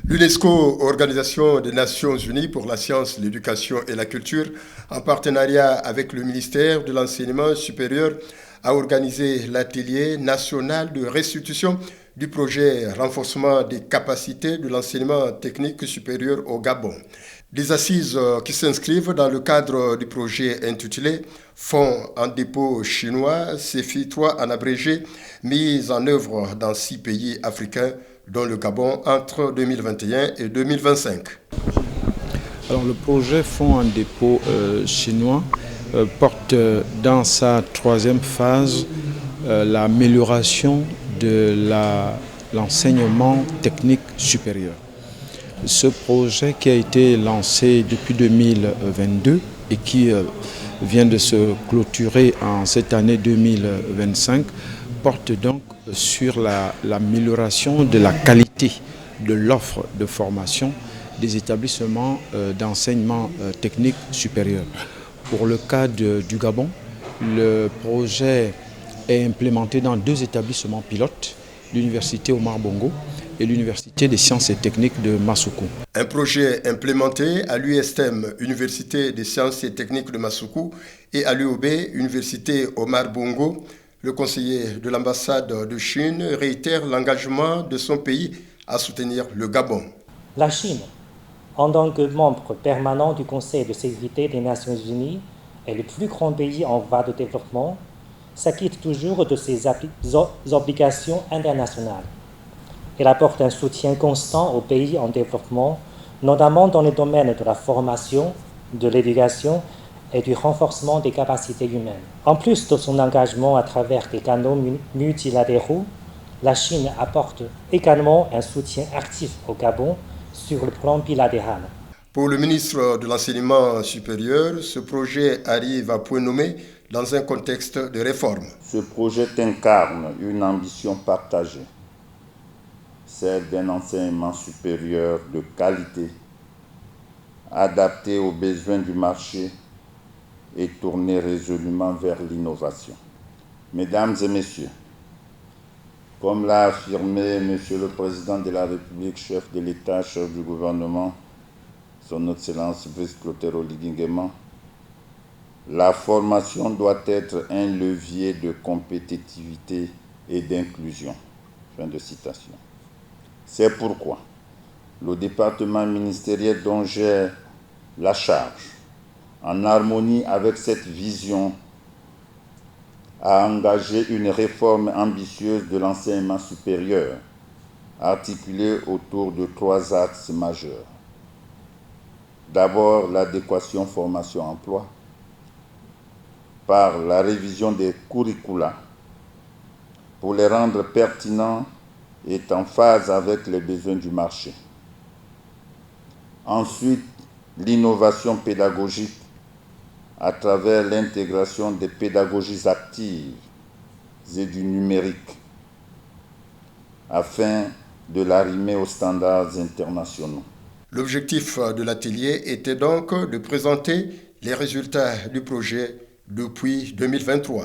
L'UNESCO, Organisation des Nations Unies pour la science, l'éducation et la culture, en partenariat avec le ministère de l'Enseignement supérieur, a organisé l'atelier national de restitution du projet renforcement des capacités de l'enseignement technique supérieur au Gabon. Des assises qui s'inscrivent dans le cadre du projet intitulé Fonds en dépôt chinois, CFI 3 en abrégé, mis en œuvre dans 6 pays africains, dont le Gabon, entre 2021 et 2025. Alors, le projet Fonds en dépôt chinois porte dans sa troisième phase l'amélioration de l'enseignement technique supérieur. Ce projet qui a été lancé depuis 2022 et qui vient de se clôturer en cette année 2025 porte donc sur l'amélioration de la qualité de l'offre de formation des établissements d'enseignement technique supérieur. Pour le cas du Gabon, le projet est implémenté dans 2 établissements pilotes, l'université Omar Bongo et l'université des sciences et techniques de Massoukou. Un projet implémenté à l'USTEM, Université des sciences et techniques de Massoukou, et à l'UOB, Université Omar Bongo. Le conseiller de l'ambassade de Chine réitère l'engagement de son pays à soutenir le Gabon. La Chine, en tant que membre permanent du Conseil de sécurité des Nations Unies et le plus grand pays en voie de développement, s'acquitte toujours de ses obligations internationales. Elle apporte un soutien constant aux pays en développement, notamment dans les domaines de la formation, de l'éducation et du renforcement des capacités humaines. En plus de son engagement à travers des canaux multilatéraux, la Chine apporte également un soutien actif au Gabon sur le plan bilatéral. Pour le ministre de l'Enseignement supérieur, ce projet arrive à point nommé dans un contexte de réforme. Ce projet incarne une ambition partagée, celle d'un enseignement supérieur de qualité, adapté aux besoins du marché et tourné résolument vers l'innovation. Mesdames et messieurs, comme l'a affirmé Monsieur le Président de la République, chef de l'État, chef du gouvernement, Son Excellence Brice Clotaire Oligui Nguema, la formation doit être un levier de compétitivité et d'inclusion. Fin de citation. C'est pourquoi le département ministériel dont j'ai la charge, en harmonie avec cette vision, a engagé une réforme ambitieuse de l'enseignement supérieur, articulée autour de 3 axes majeurs. D'abord, l'adéquation formation-emploi, par la révision des curricula, pour les rendre pertinents et en phase avec les besoins du marché. Ensuite, l'innovation pédagogique à travers l'intégration des pédagogies actives et du numérique afin de l'arrimer aux standards internationaux. L'objectif de l'atelier était donc de présenter les résultats du projet depuis 2023.